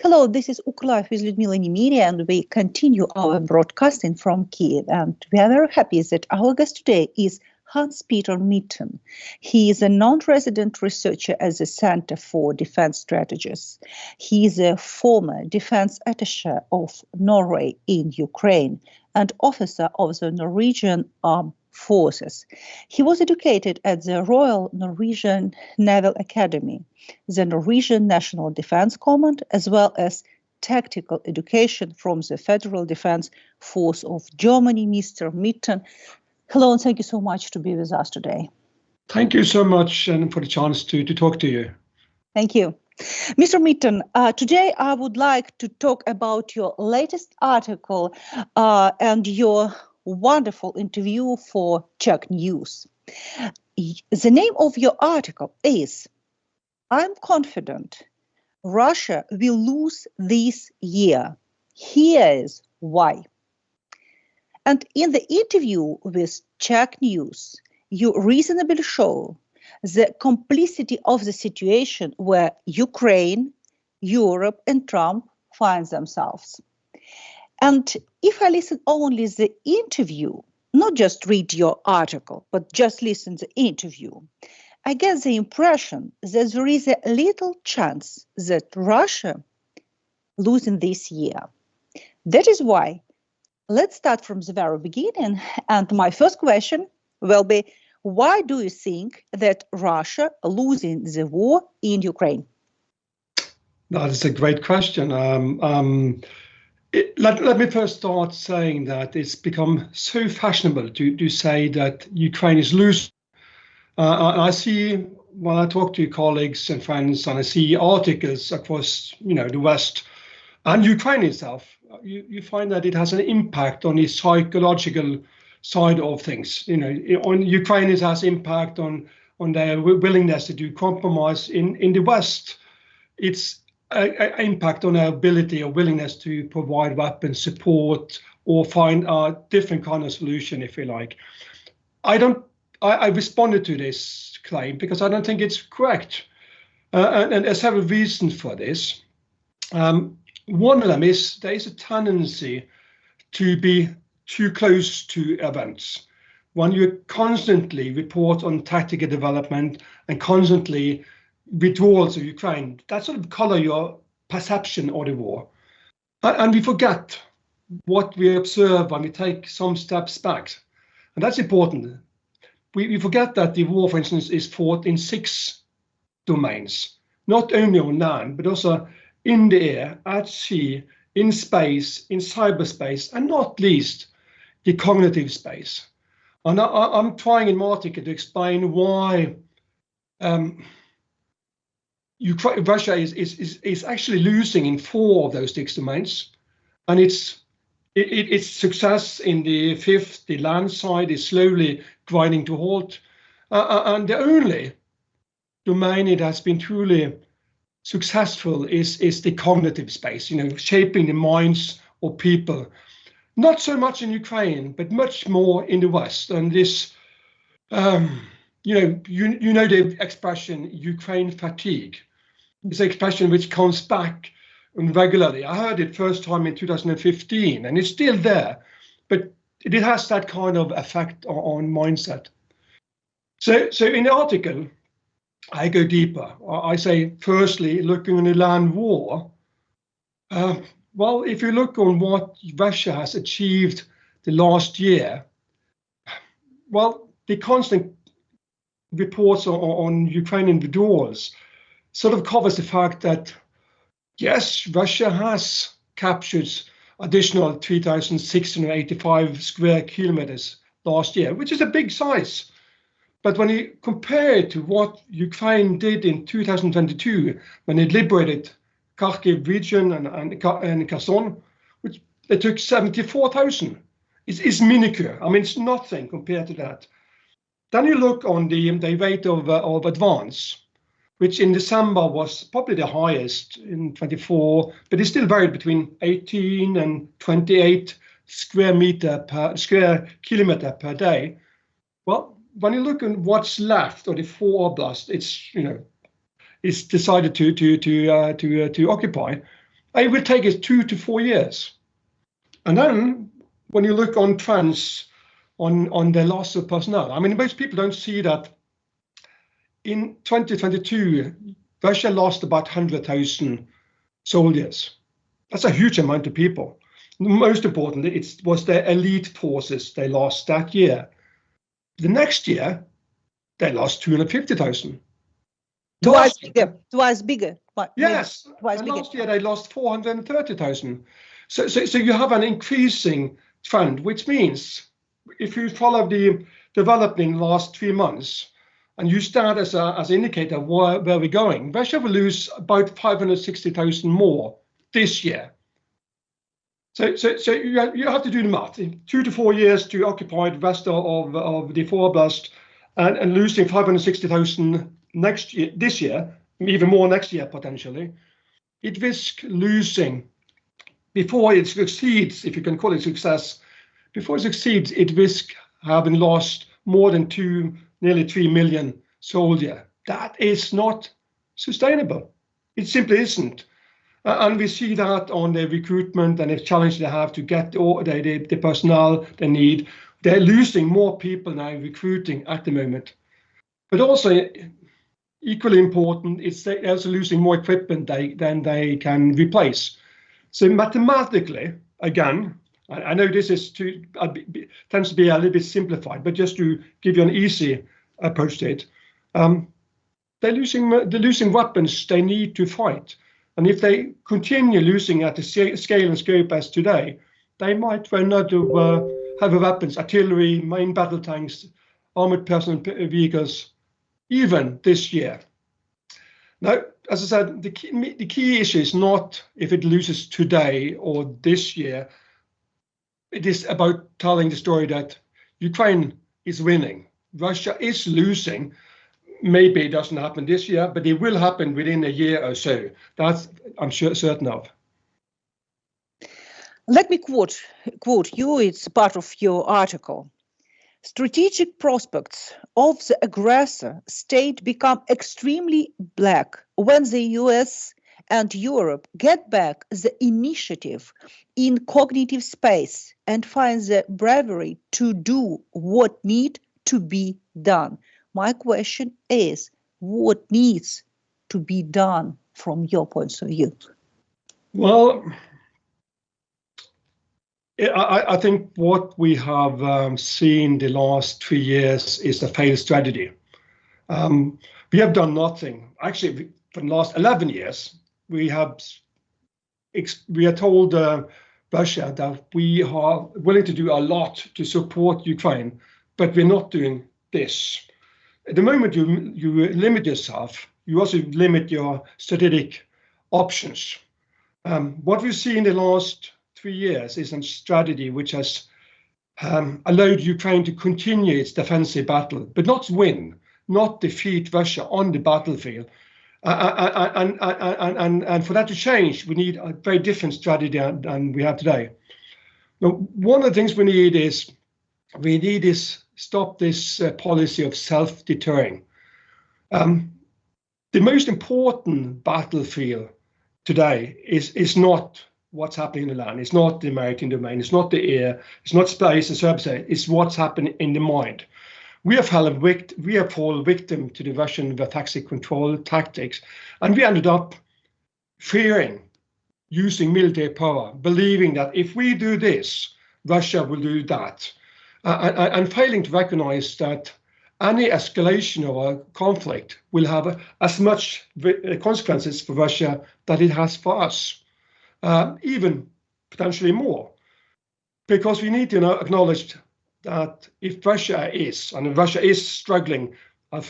Hello, this is UKRLIFE with Ludmila Nemyria, and we continue our broadcasting from Kiev. And we are very happy that our guest today is Petter Midttun. He is a non-resident researcher at the Center for Defence Strategies. He is a former Defence Attaché of Norway in Ukraine and officer of the Norwegian Armed Forces. He was educated at the Royal Norwegian Naval Academy, the Norwegian National Defence Command, as well as tactical education from the Federal Defence Force of Germany. Mr. Midttun, hello, and thank you so much to be with us today. Thank you so much and for the chance to talk to you. Thank you. Mr. Midttun, today I would like to talk about your latest article and your wonderful interview for Czech News. The name of your article is "I'm confident Russia will lose this year. Here's why." And in the interview with Czech News, you reasonably show the complicity of the situation where Ukraine, Europe, and Trump find themselves. And if I listen only the interview, not just read your article, but just listen the interview, I get the impression that there is a little chance that Russia losing this year. That is why let's start from the very beginning. And my first question will be, why do you think that Russia losing the war in Ukraine? That is a great question. Let me first start saying that it's become so fashionable to say that Ukraine is losing. I see when I talk to colleagues and friends, and I see articles across, the West and Ukraine itself, you find that it has an impact on the psychological side of things. On Ukraine, it has impact on their willingness to do compromise. In the West, it's an impact on their ability or willingness to provide weapons support or find a different kind of solution, if you like. I responded to this claim because I don't think it's correct. And there's several reasons for this. One of them is there is a tendency to be too close to events. When you constantly report on tactical development and constantly withdrawals of Ukraine, that sort of color your perception of the war. And we forget what we observe when we take some steps back. And that's important. We forget that the war, for instance, is fought in 6 domains, not only on land, but also in the air, at sea, in space, in cyberspace, and not least the cognitive space. And I'm trying in my article to explain why Russia is actually losing in 4 of those 6 domains, and its success in the 5th, the land side, is slowly grinding to halt. And the only domain it has been truly successful is the cognitive space, shaping the minds of people. Not so much in Ukraine, but much more in the West. And this, the expression Ukraine fatigue. It's an expression which comes back regularly. I heard it first time in 2015, and it's still there, but it has that kind of effect on mindset. So in the article, I go deeper. I say, firstly, looking at the land war, well, if you look on what Russia has achieved the last year, well, the constant reports on Ukrainian withdrawals sort of covers the fact that, yes, Russia has captured additional 3,685 square kilometers last year, which is a big size. But when you compare it to what Ukraine did in 2022, when it liberated Kharkiv region and Kherson, which they took 74,000, it's minuscule. I mean, it's nothing compared to that. Then you look on the rate of advance, which in December was probably the highest in 24, but it still varied between 18 and 28 square kilometer per day. Well, when you look at what's left of the 4 oblasts, it's decided to occupy. It will take us 2 to 4 years. And then when you look on trends on the loss of personnel, I mean, most people don't see that in 2022, Russia lost about 100,000 soldiers. That's a huge amount of people. Most importantly, it was the elite forces they lost that year. The next year, they lost 250,000. Twice bigger. Yes, twice and bigger. last year they lost 430,000. So you have an increasing trend, which means if you follow the development in the last 3 months, and you start as an indicator where we're going, Russia will lose about 560,000 more this year. So you have to do the math. 2 to 4 years to occupy the rest of the Foreblast, and losing 560,000 next year, this year, even more next year potentially. It risks losing before it succeeds, if you can call it success. Before it succeeds, it risks having lost more than nearly 3 million soldiers. That is not sustainable. It simply isn't. And we see that on the recruitment and the challenge they have to get the personnel they need. They're losing more people now recruiting at the moment. But also, equally important, is they're also losing more equipment than they can replace. So mathematically, again, I know this is tends to be a little bit simplified, but just to give you an easy approach to it, they're losing weapons they need to fight. And if they continue losing at the scale and scope as today, they might run out of heavy weapons, artillery, main battle tanks, armored personnel vehicles, even this year. Now, as I said, the key issue is not if it loses today or this year. It is about telling the story that Ukraine is winning. Russia is losing. Maybe it doesn't happen this year, but it will happen within a year or so. That's I'm certain of. Let me quote you. It's part of your article. Strategic prospects of the aggressor state become extremely black when the US and Europe get back the initiative in cognitive space and find the bravery to do what needs to be done. My question is, what needs to be done from your point of view? Well, I think what we have seen the last 3 years is a failed strategy. We have done nothing. Actually, for the last 11 years, we are told Russia that we are willing to do a lot to support Ukraine, but we're not doing this. At the moment you limit yourself, you also limit your strategic options. What we see in the last 3 years is a strategy which has allowed Ukraine to continue its defensive battle, but not win, not defeat Russia on the battlefield. And for that to change, we need a very different strategy than we have today. Now, one of the things we need is stop this policy of self-deterring. The most important battlefield today is not what's happening in the land. It's not the maritime domain. It's not the air. It's not space and surface. It's what's happening in the mind. We have fallen victim to the Russian ataxic control tactics, and we ended up fearing using military power, believing that if we do this, Russia will do that, and failing to recognize that any escalation of a conflict will have as much consequences for Russia that it has for us, even potentially more, because we need to acknowledge that if Russia is struggling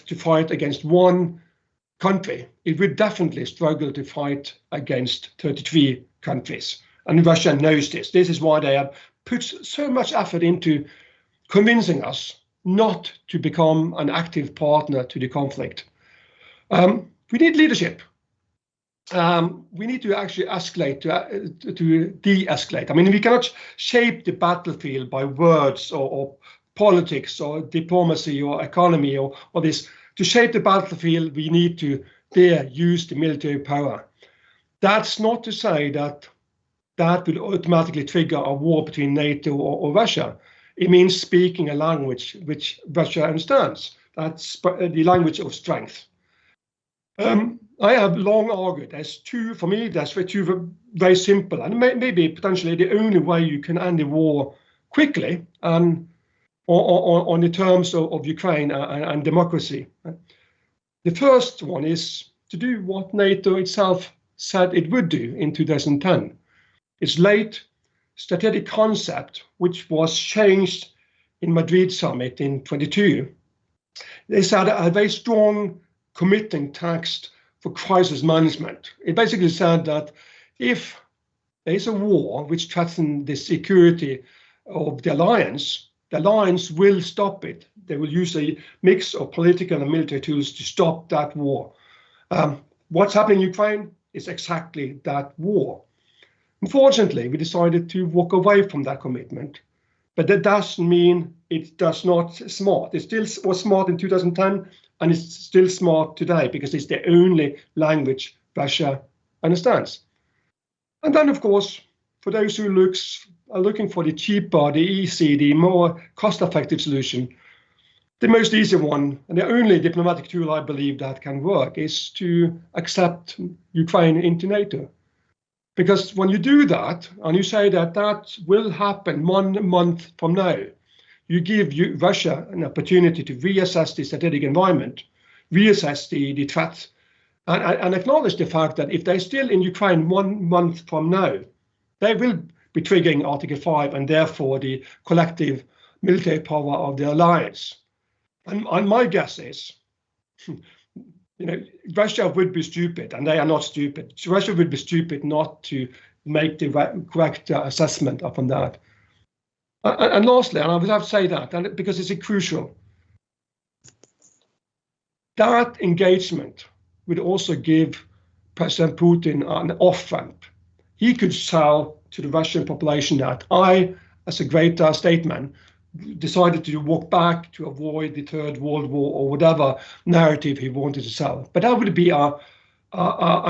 to fight against one country, it would definitely struggle to fight against 33 countries. And Russia knows this. This is why they have put so much effort into convincing us not to become an active partner to the conflict. We need leadership. We need to actually escalate to de-escalate. I mean, we cannot shape the battlefield by words or politics or diplomacy or economy or this. To shape the battlefield, we need to use the military power. That's not to say that that will automatically trigger a war between NATO or Russia. It means speaking a language which Russia understands. That's the language of strength. I have long argued for me, that's two very simple and maybe potentially the only way you can end the war quickly and on the terms of Ukraine and democracy. The first one is to do what NATO itself said it would do in 2010. Its late strategic concept, which was changed in Madrid summit in 22. They said a very strong committing text for crisis management. It basically said that if there is a war which threatens the security of the alliance will stop it. They will use a mix of political and military tools to stop that war. What's happening in Ukraine is exactly that war. Unfortunately, we decided to walk away from that commitment, but that doesn't mean it does not smart. It still was smart in 2010, and it's still smart today because it's the only language Russia understands. And then, of course, for those who are looking for the cheaper, the easy, the more cost-effective solution, the most easy one and the only diplomatic tool I believe that can work is to accept Ukraine into NATO. Because when you do that, and you say that that will happen 1 month from now, you give Russia an opportunity to reassess the strategic environment, reassess the threat, and acknowledge the fact that if they're still in Ukraine 1 month from now, they will be triggering Article 5 and therefore the collective military power of the alliance. And my guess is, Russia would be stupid, and they are not stupid. Russia would be stupid not to make the correct assessment upon that. And lastly, and I would have to say that, and because it's crucial, that engagement would also give President Putin an off-ramp. He could sell to the Russian population that I, as a great statesman, decided to walk back to avoid the Third World War or whatever narrative he wanted to sell. But that would be a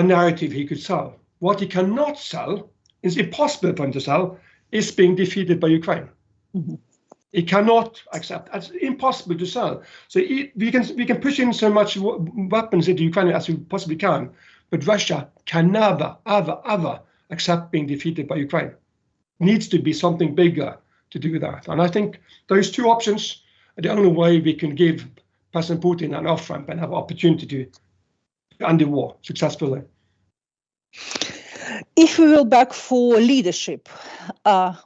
narrative he could sell. What he cannot sell, is impossible for him to sell, is being defeated by Ukraine. Mm-hmm. He cannot accept. It's impossible to sell. So we can push in so much weapons into Ukraine as we possibly can, but Russia can never, ever, ever accept being defeated by Ukraine. Needs to be something bigger to do that. And I think those two options are the only way we can give President Putin an off-ramp and have an opportunity to end the war successfully. If we will back for leadership,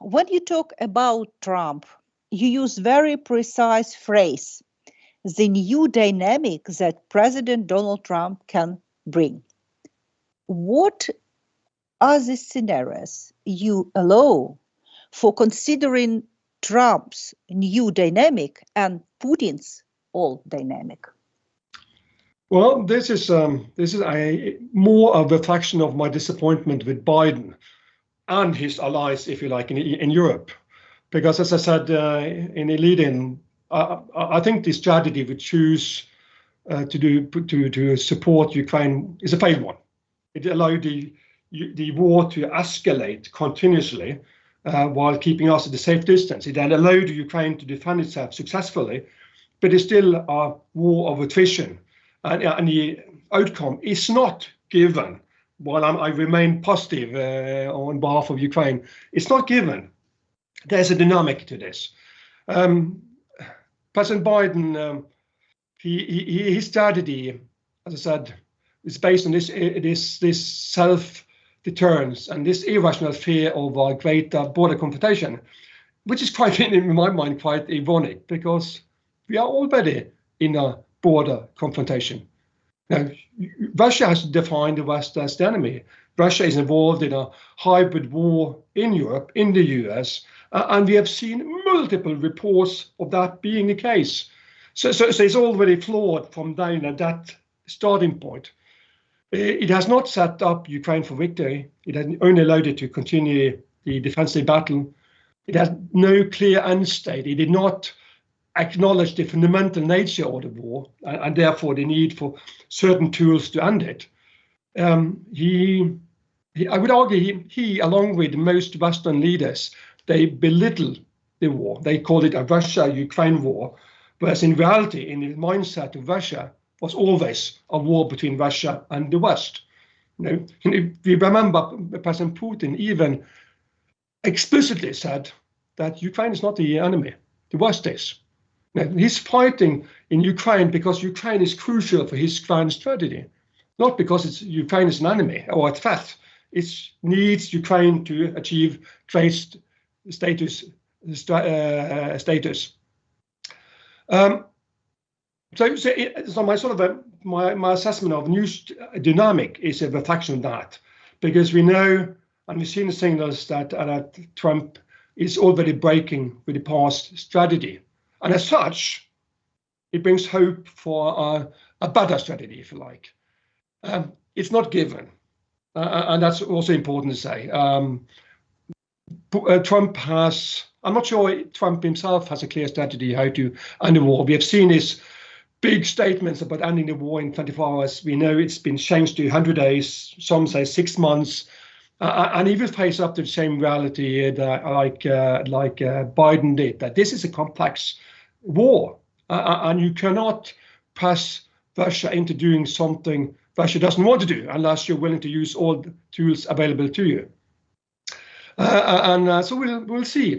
when you talk about Trump, you use very precise phrase, the new dynamic that President Donald Trump can bring. What are the scenarios you allow for considering Trump's new dynamic and Putin's old dynamic? Well, this is a more of a reflection of my disappointment with Biden and his allies, if you like, in Europe. Because as I said in the lead-in, I think the strategy we choose to support Ukraine is a failed one. It allowed the war to escalate continuously while keeping us at a safe distance. It then allowed Ukraine to defend itself successfully, but it's still a war of attrition. And the outcome is not given. While I remain positive on behalf of Ukraine, it's not given. There's a dynamic to this. President Biden, his strategy, as I said, is based on this self-deterrence and this irrational fear of a greater border confrontation, which is quite, in my mind, quite ironic because we are already in a border confrontation. Now, Russia has defined the West as the enemy. Russia is involved in a hybrid war in Europe, in the US, and we have seen multiple reports of that being the case. So it's already flawed from down at that starting point. It has not set up Ukraine for victory. It has only allowed it to continue the defensive battle. It has no clear end state. It did not acknowledge the fundamental nature of the war and therefore the need for certain tools to end it. He I would argue he, along with most Western leaders, they belittle the war. They call it a Russia-Ukraine war, whereas in reality, in the mindset of Russia, was always a war between Russia and the West. If we remember, President Putin even explicitly said that Ukraine is not the enemy, the West is. He's fighting in Ukraine because Ukraine is crucial for his grand strategy, not because Ukraine is an enemy or a threat. It needs Ukraine to achieve trade status. So my sort of my assessment of new dynamic is a reflection of that, because we know and we've seen the signals that Trump is already breaking with the past strategy, and as such, it brings hope for a better strategy, if you like. It's not given, and that's also important to say. Trump has, I'm not sure Trump himself has a clear strategy how to end the war. We have seen his big statements about ending the war in 24 hours. We know it's been changed to 100 days, some say 6 months, and he will face up to the same reality that, like Biden did, that this is a complex war, and you cannot press Russia into doing something Russia doesn't want to do unless you're willing to use all the tools available to you. So we'll see.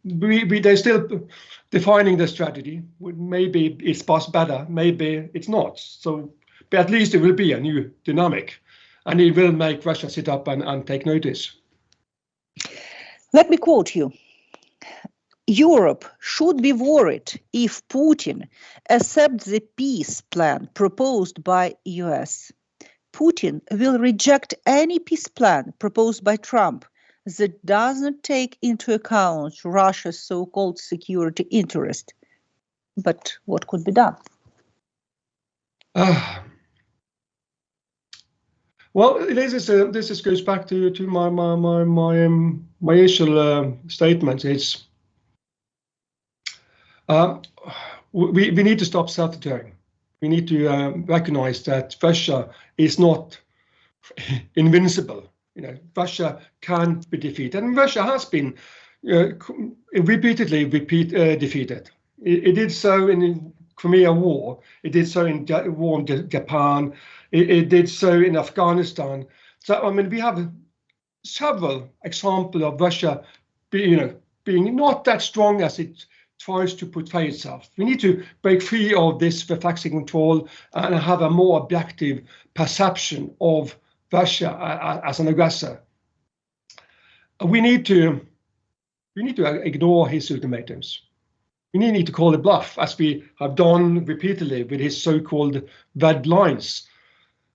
They're still defining the strategy. Maybe it's better, maybe it's not. So, but at least it will be a new dynamic, and it will make Russia sit up and take notice. Let me quote you. Europe should be worried if Putin accepts the peace plan proposed by US. Putin will reject any peace plan proposed by Trump that does not take into account Russia's so-called security interest. But what could be done? Well, this goes back to my initial statement. It's we need to stop self-deterring. We need to recognize that Russia is not invincible. Russia can be defeated, and Russia has been repeatedly defeated. It did so in the Crimea War. It did so in the war in Japan. It did so in Afghanistan. So I mean, we have several examples of Russia being not that strong as it tries to portray itself. We need to break free of this reflexive control and have a more objective perception of Russia as an aggressor. We need to ignore his ultimatums. We need to call it bluff, as we have done repeatedly with his so-called red lines,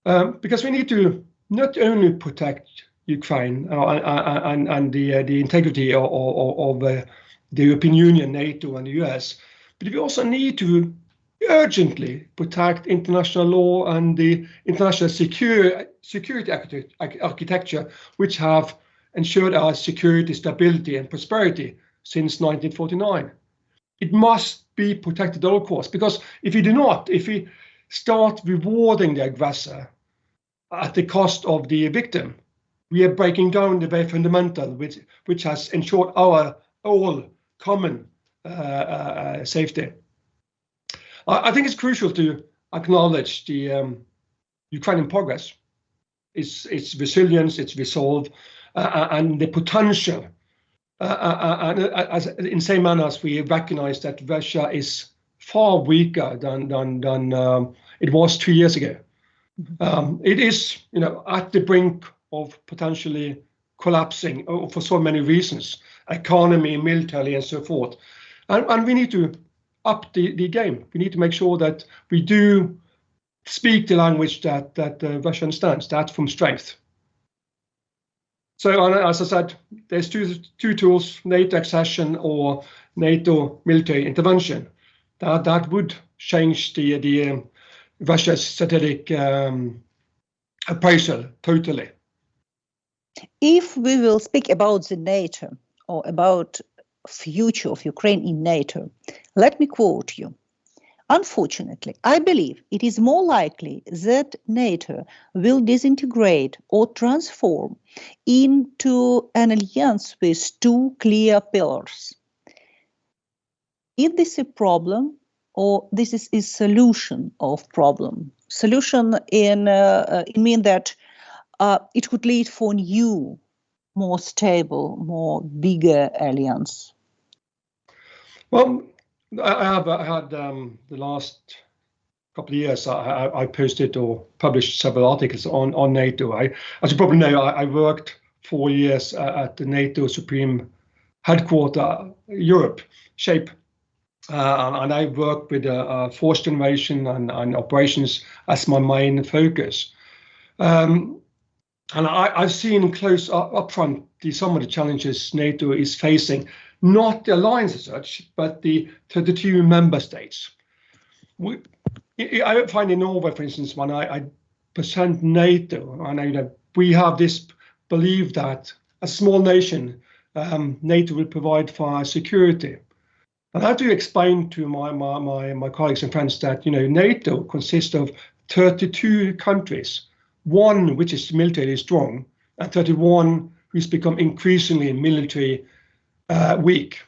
because we need to not only protect Ukraine and the integrity of the European Union, NATO, and the US, but we also need to urgently protect international law and the international security architecture, which have ensured our security, stability, and prosperity since 1949. It must be protected at all costs, because if we do not, if we start rewarding the aggressor at the cost of the victim, we are breaking down the very fundamental which has ensured our all common safety. I think it's crucial to acknowledge the Ukrainian progress, its resilience, its resolve, and the potential. In the same manner as we recognize that Russia is far weaker than it was 2 years ago. It is, at the brink of potentially collapsing for so many reasons, economy, military, and so forth. And we need to up the game. We need to make sure that we do speak the language that Russia understands, that from strength. So, as I said, there's two tools: NATO accession or NATO military intervention. That would change the Russia's strategic appraisal totally. If we will speak about the NATO or about future of Ukraine in NATO, let me quote you. Unfortunately, I believe it is more likely that NATO will disintegrate or transform into an alliance with two clear pillars. Is this a problem, or this is a solution of problem? Solution in mean that it could lead for new, more stable, more bigger alliance. Well, I have had the last couple of years. I posted or published several articles on NATO. As you probably know, I worked 4 years at the NATO Supreme Headquarter Europe, SHAPE. And I work with force generation and operations as my main focus. And I've seen close up front some of the challenges NATO is facing, not the alliance as such, but the 32 member states. I find in Norway, for instance, when I present NATO, and we have this belief that a small nation, NATO will provide for our security. And I have to explain to my colleagues and friends that NATO consists of 32 countries, one which is militarily strong, and 31 who's become increasingly military weak.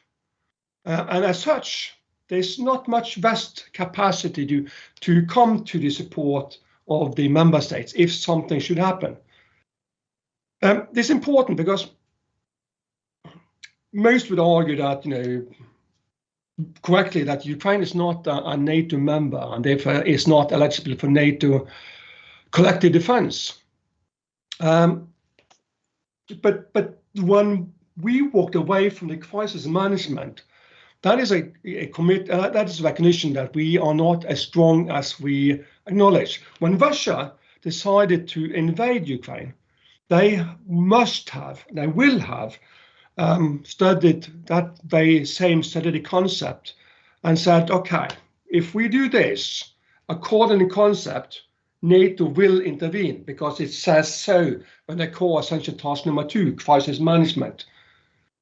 And as such, there's not much vast capacity to come to the support of the member states if something should happen. This is important because most would argue that correctly that Ukraine is not a NATO member and therefore is not eligible for NATO collective defense. But when we walked away from the crisis management, that is a recognition that we are not as strong as we acknowledge. When Russia decided to invade Ukraine, they will have studied that very same strategic concept and said, okay, if we do this according to concept, NATO will intervene because it says so when they call essential task number 2, crisis management.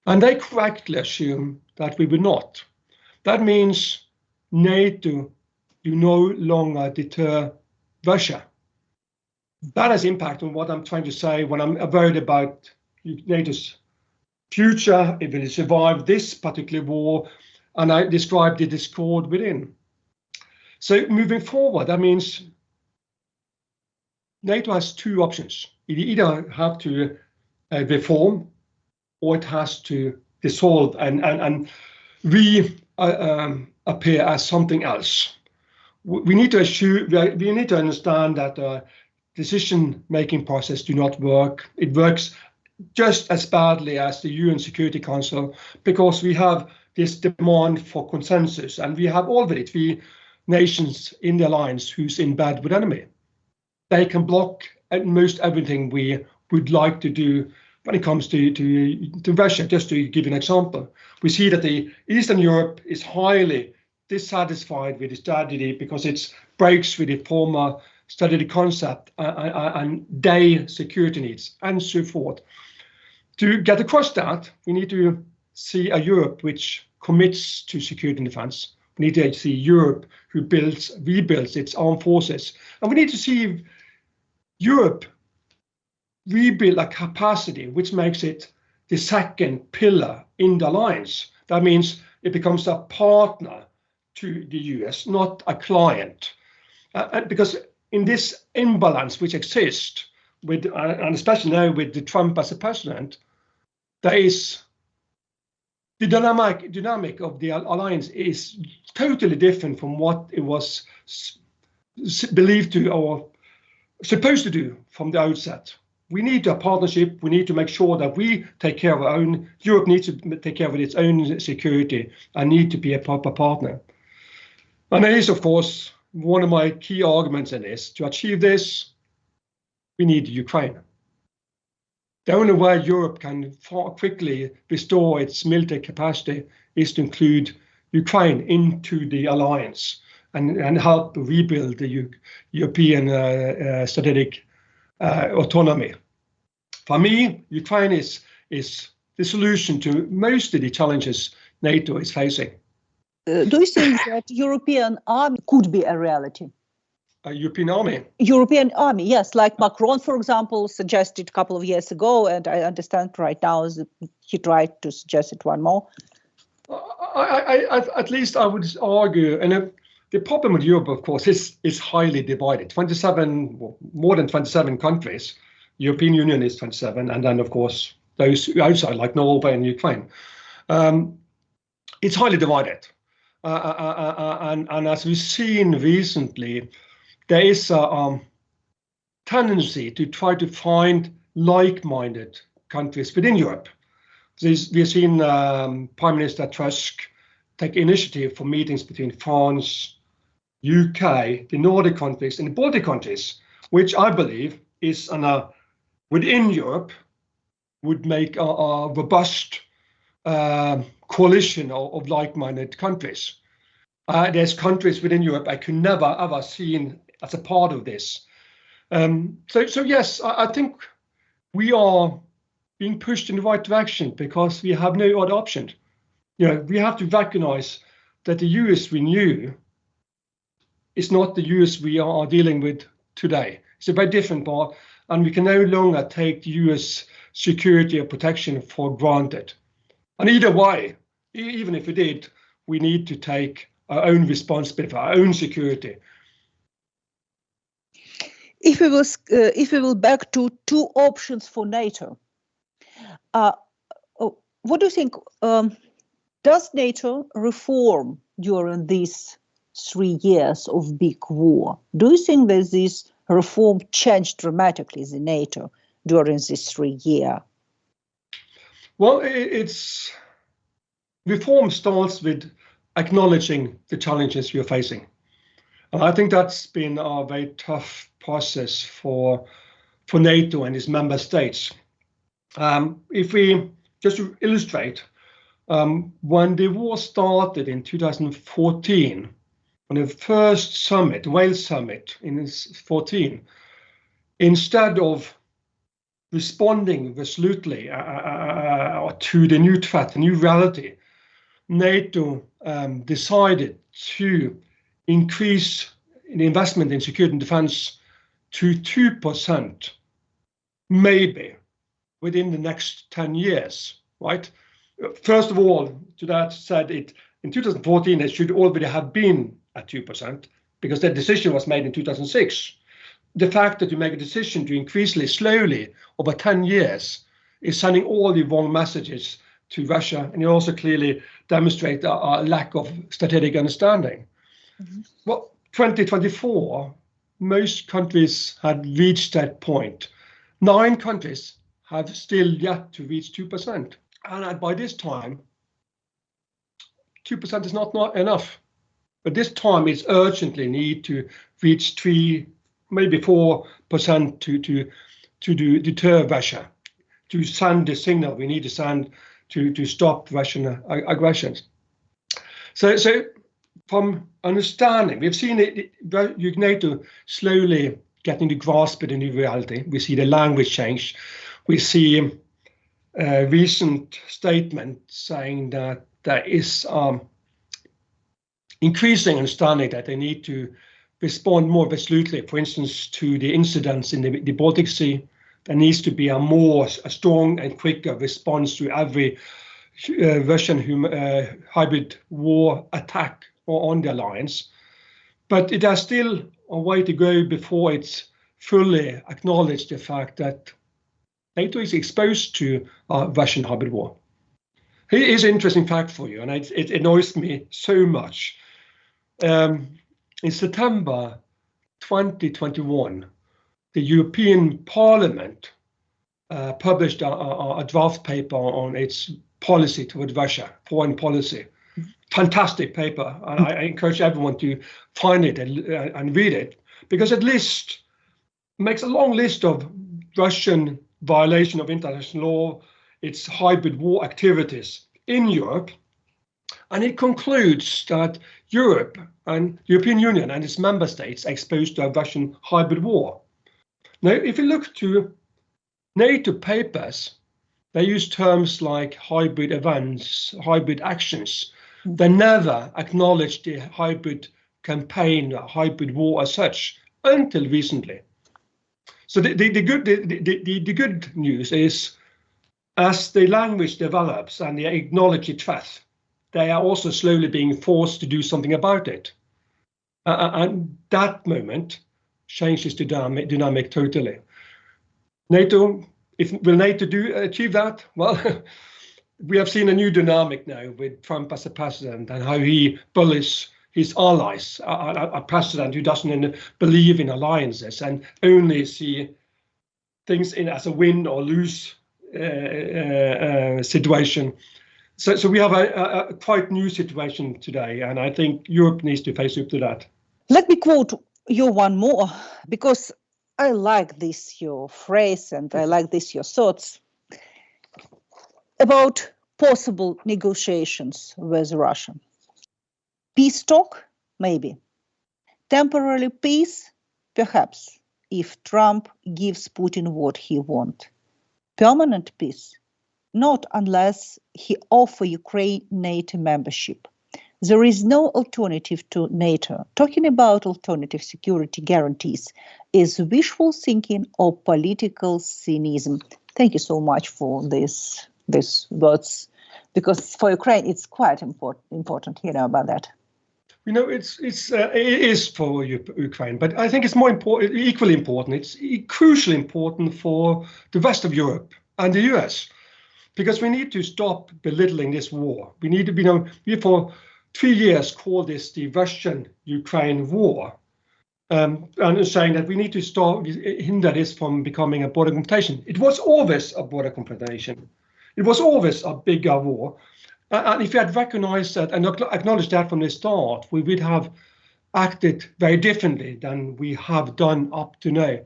And they correctly assume that we will not. That means NATO do no longer deter Russia. That has impact on what I'm trying to say when I'm worried about NATO's future, if it survive this particular war, and I described the discord within. So moving forward, that means NATO has two options. It either have to reform, or it has to dissolve and appear as something else. We need to understand that decision-making process do not work. It works just as badly as the UN Security Council because we have this demand for consensus, and we have already 3 nations in the alliance who's in bed with enemy. They can block most everything we would like to do when it comes to Russia. Just to give an example, we see that the Eastern Europe is highly dissatisfied with the strategy because it breaks with the former strategic concept and their security needs and so forth. To get across that, we need to see a Europe which commits to security and defense. We need to see Europe who rebuilds its armed forces. And we need to see Europe rebuild a capacity which makes it the second pillar in the alliance. That means it becomes a partner to the US, not a client. Because in this imbalance which exists, and especially now with the Trump as a president, there is the dynamic of the alliance is totally different from what it was believed to or supposed to do from the outset. We need a partnership. We need to make sure that we take care of our own. Europe needs to take care of its own security and need to be a proper partner. And it is, of course, one of my key arguments in this. To achieve this, we need Ukraine. The only way Europe can quickly restore its military capacity is to include Ukraine into the alliance and help rebuild the European strategic autonomy. For me, Ukraine is the solution to most of the challenges NATO is facing. Do you think that European army could be a reality? A European army? European army, yes. Like Macron, for example, suggested a couple of years ago, and I understand right now he tried to suggest it one more. At least I would argue, and the problem with Europe, of course, is highly divided. 27, more than 27 countries. European Union is 27, and then of course those outside, like Norway and Ukraine. It's highly divided, and as we've seen recently, there is a tendency to try to find like-minded countries within Europe. We've seen Prime Minister Tusk take initiative for meetings between France, UK, the Nordic countries, and the Baltic countries, which I believe is within Europe would make a robust coalition of like-minded countries. There's countries within Europe I could never ever seen as a part of this. So yes, I think we are being pushed in the right direction because we have no other option. We have to recognize that the US we knew is not the US we are dealing with today. It's a very different part, and we can no longer take the US security or protection for granted. And either way, even if we did, we need to take our own responsibility for our own security. If we will back to two options for NATO, what do you think? Does NATO reform during these 3 years of big war? Do you think that this reform changed dramatically the NATO during this 3 years? Well, reform starts with acknowledging the challenges you're facing. And I think that's been a very tough process for NATO and its member states. If we just to illustrate, when the war started in 2014, on the first summit, Wales summit in 2014, instead of responding resolutely to the new threat, the new reality, NATO decided to increase the investment in security and defense to 2%, maybe within the next 10 years, right? First of all, to that said, in 2014, it should already have been at 2% because that decision was made in 2006. The fact that you make a decision to increase it slowly over 10 years is sending all the wrong messages to Russia, and you also clearly demonstrate a lack of strategic understanding. Mm-hmm. Well, 2024, most countries had reached that point. 9 countries have still yet to reach 2%. And by this time, 2% is not enough. But this time it's urgently need to reach 3, maybe 4% to deter Russia, to send the signal we need to send to stop Russian aggressions. So from understanding, we've seen NATO slowly getting to grasp it in the reality. We see the language change. We see a recent statement saying that there is increasing understanding that they need to respond more resolutely, for instance, to the incidents in the Baltic Sea. There needs to be a strong and quicker response to every Russian hybrid war attack on the alliance. But it has still a way to go before it's fully acknowledged the fact that NATO is exposed to Russian hybrid war. Here's an interesting fact for you, and it annoys me so much. In September 2021, the European Parliament published a draft paper on its policy toward Russia, foreign policy. Fantastic paper, and I encourage everyone to find it and read it, because it makes a long list of Russian violation of international law, its hybrid war activities in Europe, and it concludes that Europe and European Union and its member states are exposed to a Russian hybrid war. Now, if you look to NATO papers, they use terms like hybrid events, hybrid actions, They never acknowledged the hybrid campaign, hybrid war as such, until recently. So the good news is, as the language develops and they acknowledge the threat, they are also slowly being forced to do something about it. And that moment changes the dynamic totally. NATO, will NATO achieve that? Well, we have seen a new dynamic now with Trump as a president and how he bullies his allies, a president who doesn't believe in alliances and only see things as a win or lose situation. So we have a quite new situation today, and I think Europe needs to face up to that. Let me quote you one more, because I like this, your phrase, and I like this, your thoughts about possible negotiations with Russia. Peace talk, maybe. Temporary peace, perhaps, if Trump gives Putin what he wants. Permanent peace, not unless he offers Ukraine NATO membership. There is no alternative to NATO. Talking about alternative security guarantees is wishful thinking or political cynicism. Thank you so much for these words, because for Ukraine it's quite important. You know about that. You know, it is for Ukraine, but I think it's more important, equally important. It's crucially important for the rest of Europe and the US, because we need to stop belittling this war. We need to, we for 3 years called this the Russian-Ukraine war, and saying that we need to stop, hinder this from becoming a border confrontation. It was always a border confrontation. It was always a bigger war. And if we had recognized that and acknowledged that from the start, we would have acted very differently than we have done up to now.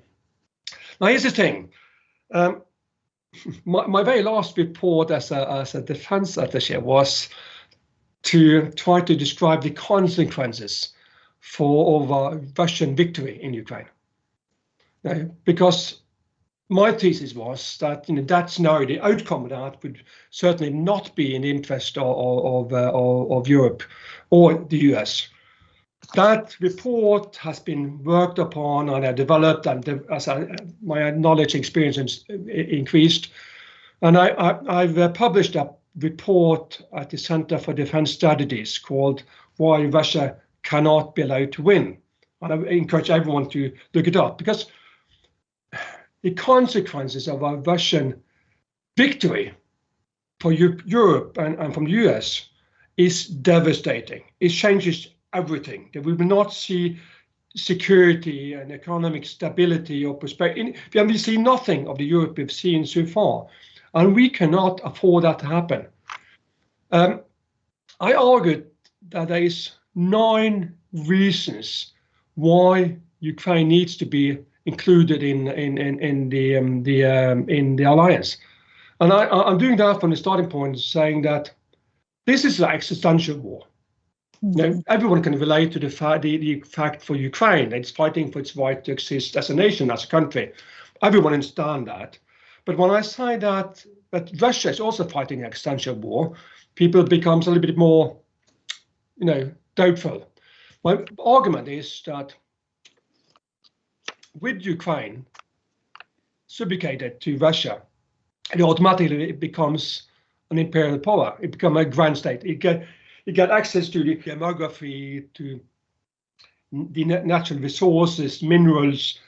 Now, here's the thing. My very last report as a defense attaché was to try to describe the consequences of a Russian victory in Ukraine. Now, because my thesis was that that scenario, the outcome of that would certainly not be in the interest of Europe or the US. That report has been worked upon and developed, and as my knowledge and experience increased. And I've published a report at the Center for Defense Strategies called "Why Russia Cannot Be Allowed to Win." And I encourage everyone to look it up, because the consequences of a Russian victory for Europe and from the US is devastating. It changes everything. That we will not see security and economic stability or prosperity. We see nothing of the Europe we've seen so far, and we cannot afford that to happen. I argued that there is 9 reasons why Ukraine needs to be included in the alliance, and I'm doing that from the starting point, saying that this is an existential war. Now, everyone can relate to the fact for Ukraine that it's fighting for its right to exist as a nation, as a country. Everyone understands that. But when I say that Russia is also fighting an existential war, people becomes a little bit more, doubtful. My argument is that with Ukraine subjugated to Russia, it automatically becomes an imperial power. It becomes a grand state. You get access to the demography, to the natural resources, minerals,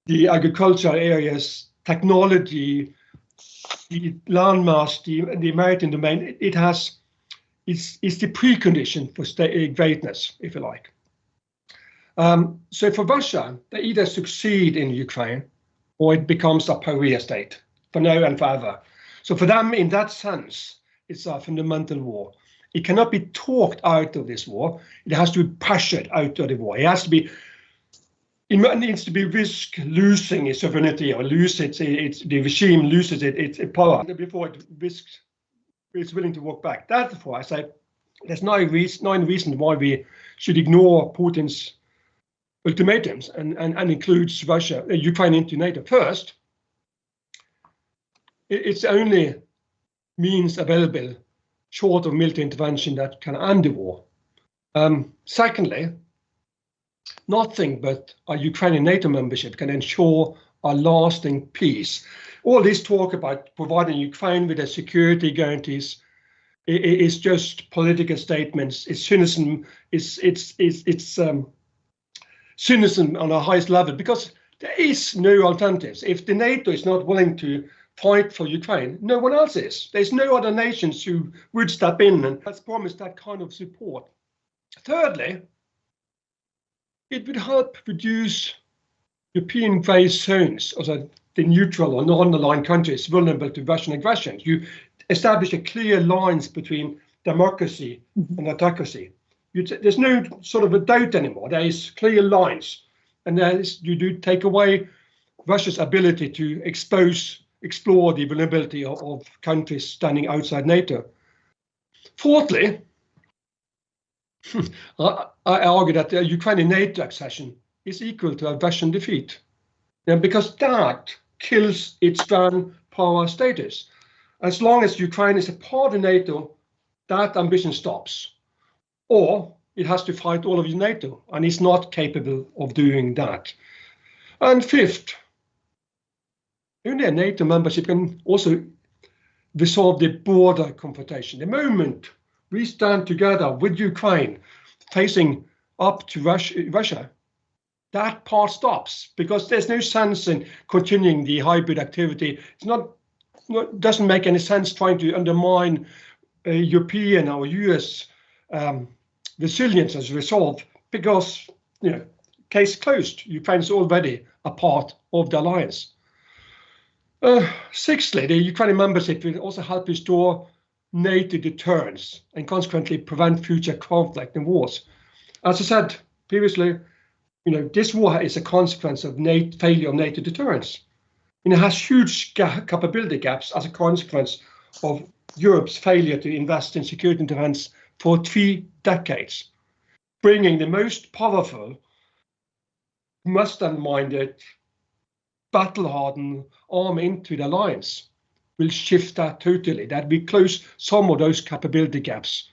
the agricultural areas, technology, the landmass, the maritime domain. It's the precondition for greatness, if you like. So for Russia, they either succeed in Ukraine or it becomes a pariah state for now and forever. So for them, in that sense, it's a fundamental war. It cannot be talked out of this war. It has to be pressured out of the war. It needs to be risk losing its sovereignty or the regime loses its power before it's willing to walk back. Therefore, I say there's 9 reasons why we should ignore Putin's ultimatums and includes Ukraine into NATO. First, it's the only means available short of military intervention that can end the war. Secondly, nothing but a Ukrainian NATO membership can ensure a lasting peace. All this talk about providing Ukraine with the security guarantees is just political statements. It's cynicism. It's cynicism on the highest level, because there is no alternatives. If the NATO is not willing to fight for Ukraine, no one else is. There's no other nations who would step in and has promised that kind of support. Thirdly, it would help reduce European grey zones, also the neutral or non-aligned countries vulnerable to Russian aggression. You establish a clear lines between democracy and autocracy. There's no sort of a doubt anymore. There is clear lines, and you do take away Russia's ability to explore the vulnerability of countries standing outside NATO. Fourthly, I argue that the Ukrainian NATO accession is equal to a Russian defeat, because that kills its grand power status. As long as Ukraine is a part of NATO, that ambition stops. Or it has to fight all of NATO, and it's not capable of doing that. And fifth, only a NATO membership can also resolve the border confrontation. The moment we stand together with Ukraine facing up to Russia, that part stops, because there's no sense in continuing the hybrid activity. Doesn't make any sense trying to undermine European or US resilience as a result, because case closed. Ukraine is already a part of the alliance. Sixthly, the Ukrainian membership will also help restore NATO deterrence and consequently prevent future conflict and wars. As I said previously, this war is a consequence of failure of NATO deterrence. And it has huge capability gaps as a consequence of Europe's failure to invest in security and defense for 3 decades. Bringing the most powerful, Western-minded, battle-hardened army into the alliance will shift that totally. That will close some of those capability gaps.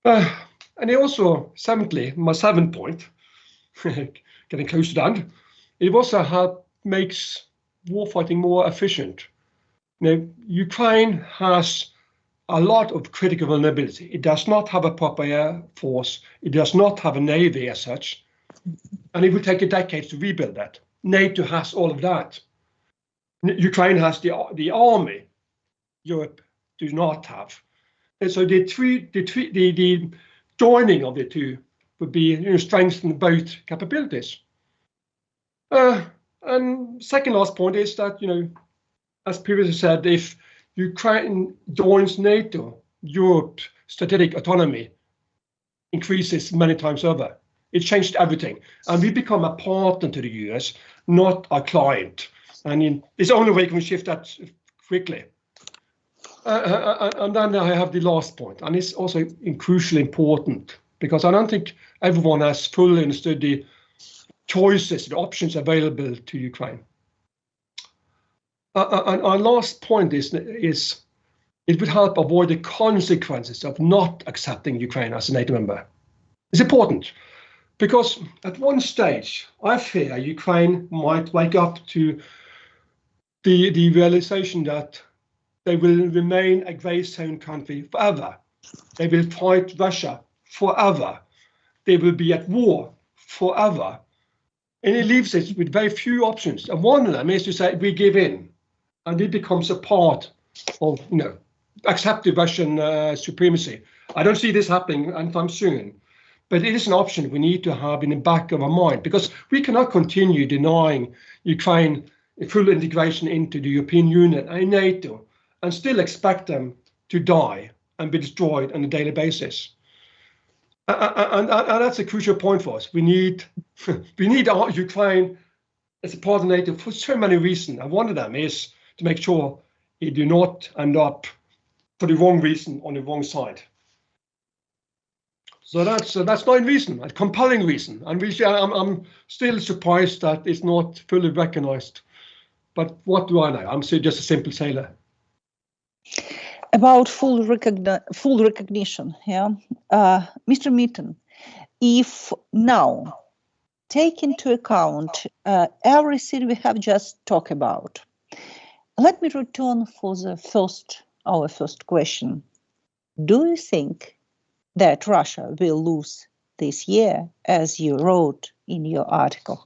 And also, seventhly, my 7th point, getting close to that, it also makes warfighting more efficient. Ukraine has a lot of critical vulnerability. It does not have a proper air force. It does not have a navy as such. And it will take a decade to rebuild that. NATO has all of that. Ukraine has the army. Europe does not have. And so the joining of the two would be strengthen both capabilities. And second last point is that, as previously said, if Ukraine joins NATO, Europe's strategic autonomy increases many times over. It changed everything, and we become a partner to the US, not a client. And it's the only way we can shift that quickly. And then I have the last point, and it's also crucially important, because I don't think everyone has fully understood the choices, the options available to Ukraine. And our last point is it would help avoid the consequences of not accepting Ukraine as a NATO member. It's important, because at one stage, I fear Ukraine might wake up to the realization that they will remain a grey zone country forever. They will fight Russia forever. They will be at war forever. And it leaves us with very few options. And one of them is to say, we give in. And it becomes a part of, accept the Russian supremacy. I don't see this happening anytime soon. But it is an option we need to have in the back of our mind, because we cannot continue denying Ukraine full integration into the European Union and NATO and still expect them to die and be destroyed on a daily basis. And that's a crucial point for us. We need Ukraine as a part of NATO for so many reasons. And one of them is to make sure it do not end up for the wrong reason on the wrong side. So that's 9 reasons, a compelling reason. And I'm still surprised that it's not fully recognized. But what do I know? I'm just a simple sailor. about full recognition. Yeah, Mr. Midttun, if now take into account everything we have just talked about, let me return for our first question. Do you think that Russia will lose this year, as you wrote in your article?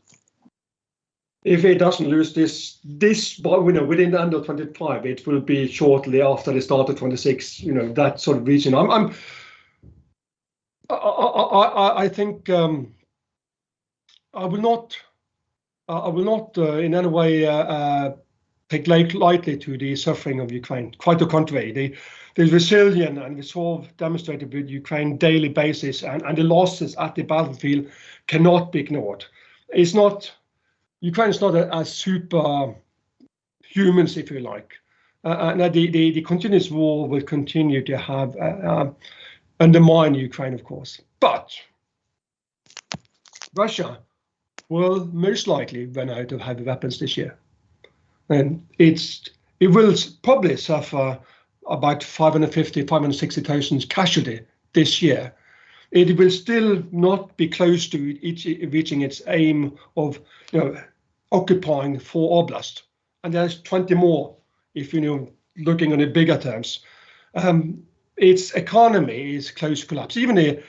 If it doesn't lose this, within the end of 25, it will be shortly after the start of 26. That sort of region. I think I will not in any way take lightly to the suffering of Ukraine. Quite the contrary, the resilience and resolve demonstrated with Ukraine daily basis and the losses at the battlefield cannot be ignored. Ukraine is not a super humans, if you like. The continuous war will continue to have undermine Ukraine, of course. But Russia will most likely run out of heavy weapons this year, and it will probably suffer about 560,000 casualty this year. It will still not be close to reaching its aim of occupying 4 oblasts, and there's 20 more if looking on the bigger terms. Its economy is close to collapse. Even the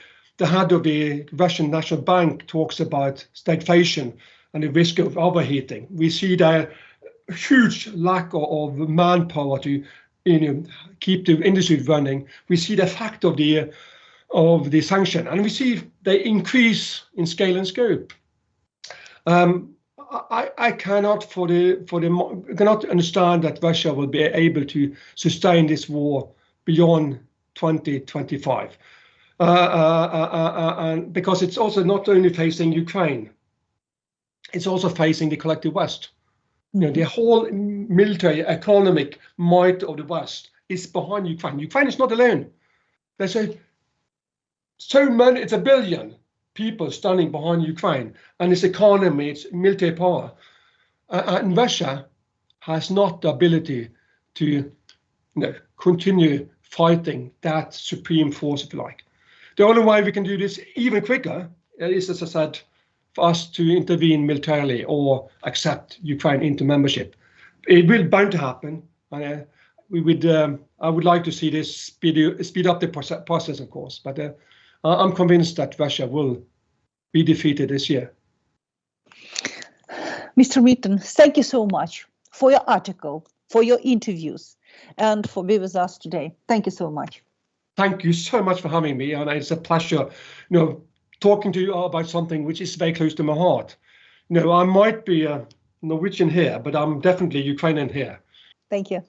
head of the Russian National Bank talks about stagflation and the risk of overheating. We see the huge lack of manpower to keep the industry running. We see the effect of the sanction, and we see the increase in scale and scope. I cannot cannot understand that Russia will be able to sustain this war beyond 2025, and because it's also not only facing Ukraine, it's also facing the collective West. The whole military economic might of the West is behind Ukraine. Ukraine is not alone. There's so many, it's 1 billion people standing behind Ukraine and its economy, its military power. And Russia has not the ability to continue fighting that supreme force, if you like. The only way we can do this even quicker is, as I said, for us to intervene militarily or accept Ukraine into membership. It will bound to happen. I would like to see this speed up the process, of course, but I'm convinced that Russia will be defeated this year. Mr. Midttun, thank you so much for your article, for your interviews, and for being with us today. Thank you so much. Thank you so much for having me, and it's a pleasure, talking to you about something which is very close to my heart. I might be a Norwegian here, but I'm definitely Ukrainian here. Thank you.